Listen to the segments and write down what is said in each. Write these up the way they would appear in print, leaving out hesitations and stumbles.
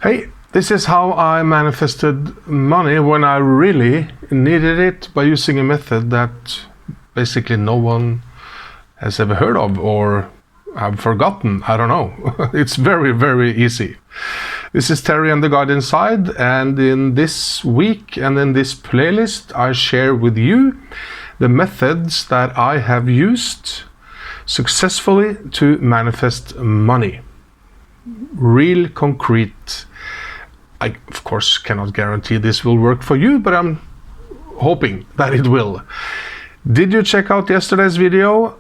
Hey, this is how I manifested money when I really needed it by using a method that basically no one has ever heard of or have forgotten. I don't know. It's very, very easy. This is Terry and the God Inside, and in this week and in this playlist I share with you the methods that I have used successfully to manifest money. Real concrete. I of course cannot guarantee this will work for you, but I'm hoping that it will. Did you check out yesterday's video?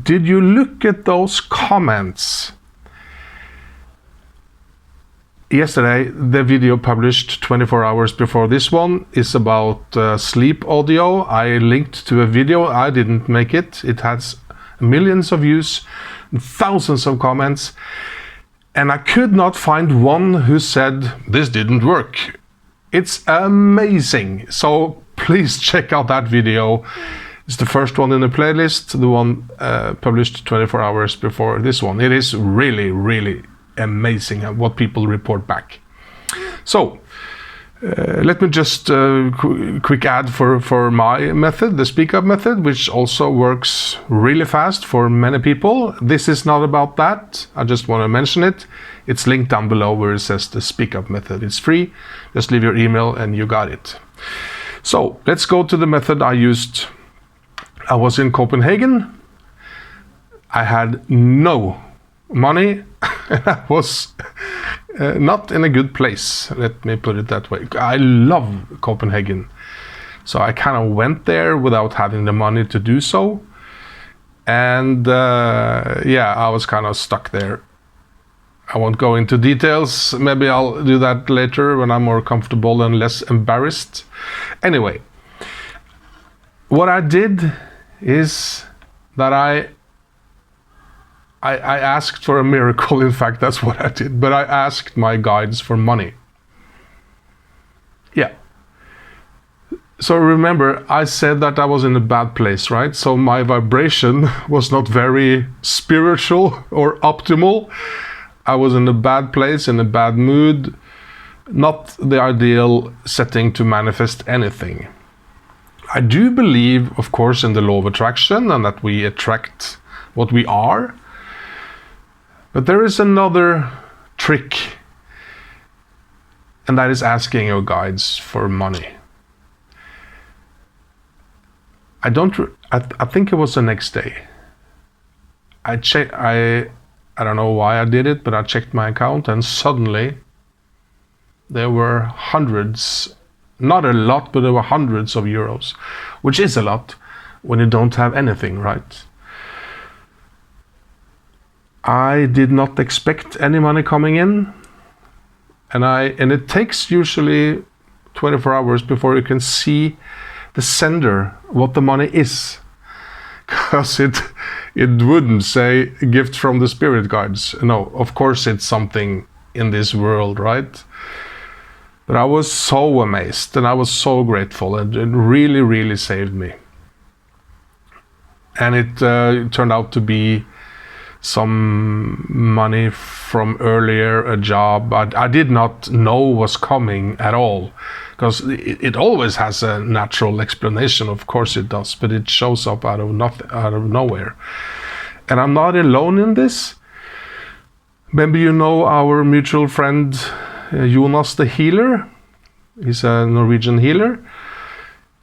Did you look at those comments? Yesterday, the video published 24 hours before this one is about sleep audio. I linked to a video. I didn't make it. It has millions of views, thousands of comments, and I could not find one who said this didn't work. It's amazing. So please check out that video. It's the first one in the playlist, the one published 24 hours before this one. It is really, really amazing what people report back. So let me just quick add for my method, the speak up method, which also works really fast for many people. This is not about that. I just want to mention it. It's linked down below where it says the speak up method. It's free. Just leave your email and you got it. So let's go to the method I used. I was in Copenhagen. I had no money. I was not in a good place, let me put it that way. I love Copenhagen, so I kind of went there without having the money to do so, and yeah, I was kind of stuck there. I won't go into details, maybe I'll do that later when I'm more comfortable and less embarrassed. Anyway, what I did is that I asked for a miracle. In fact, that's what I did. But I asked my guides for money. Yeah. So remember, I said that I was in a bad place, right? So my vibration was not very spiritual or optimal. I was in a bad place, in a bad mood. Not the ideal setting to manifest anything. I do believe, of course, in the law of attraction and that we attract what we are. But there is another trick, and that is asking your guides for money. I think it was the next day. I don't know why I did it, but I checked my account and suddenly there were hundreds, not a lot, but there were hundreds of euros, which is a lot when you don't have anything, right? I did not expect any money coming in, and it takes usually 24 hours before you can see the sender, what the money is, because it wouldn't say gift from the spirit guides. No, of course it's something in this world, right? But I was so amazed and I was so grateful, and it really, really saved me. And it turned out to be some money from earlier, a job I did not know was coming at all, because it always has a natural explanation, of course it does, but it shows up out of nowhere. And I'm not alone in this. Maybe you know our mutual friend Jonas the healer. He's a Norwegian healer.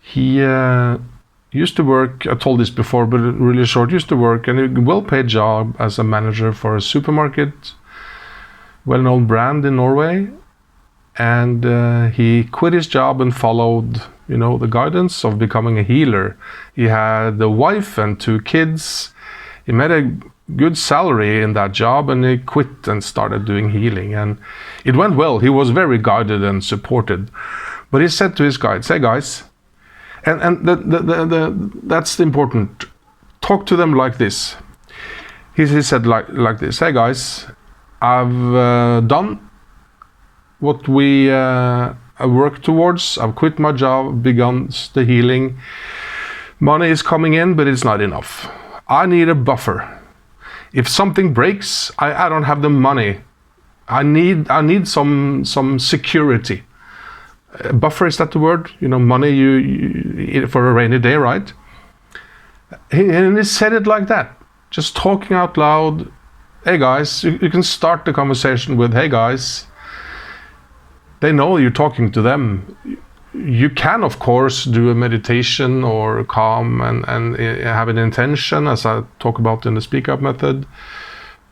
He used to work, I told this before, but really short, used to work in a well-paid job as a manager for a supermarket, well-known brand in Norway. And he quit his job and followed, the guidance of becoming a healer. He had a wife and 2 kids. He made a good salary in that job, and he quit and started doing healing. And it went well. He was very guided and supported. But he said to his guides, "Hey guys," and that's important. Talk to them like this. He said like this. "Hey guys, I've done what we worked towards. I've quit my job, begun the healing. Money is coming in, but it's not enough. I need a buffer. If something breaks, I don't have the money I need some security. Buffer, is that the word? You know, money you for a rainy day, right? And he said it like that, just talking out loud. Hey guys, you can start the conversation with, hey guys. They know you're talking to them. You can, of course, do a meditation or calm and have an intention, as I talk about in the speak up method,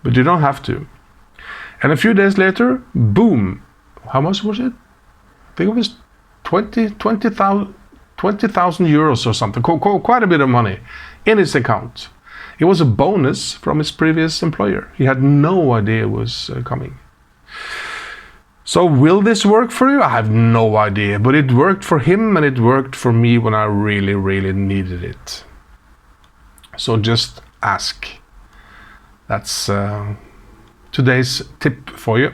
but you don't have to. And a few days later, boom, how much was it? I think it was 20,000 euros or something, quite a bit of money in his account. It was a bonus from his previous employer. He had no idea it was coming. So will this work for you? I have no idea, but it worked for him and it worked for me when I really, really needed it. So just ask. That's today's tip for you.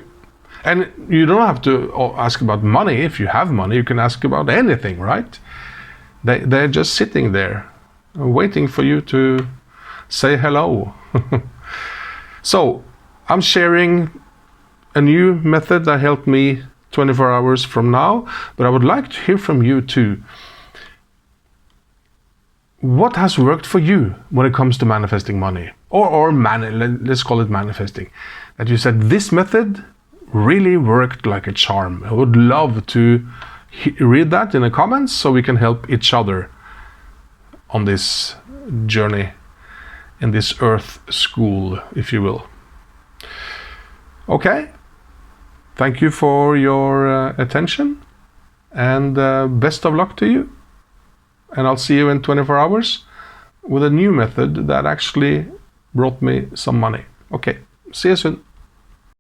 And you don't have to ask about money. If you have money, you can ask about anything, right? They're just sitting there waiting for you to say hello. So I'm sharing a new method that helped me 24 hours from now, but I would like to hear from you too. What has worked for you when it comes to manifesting money? Let's call it manifesting. That you said, this method really worked like a charm. I would love to read that in the comments so we can help each other on this journey, in this earth school, if you will. Okay, thank you for your attention, and best of luck to you. And I'll see you in 24 hours with a new method that actually brought me some money. Okay, see you soon.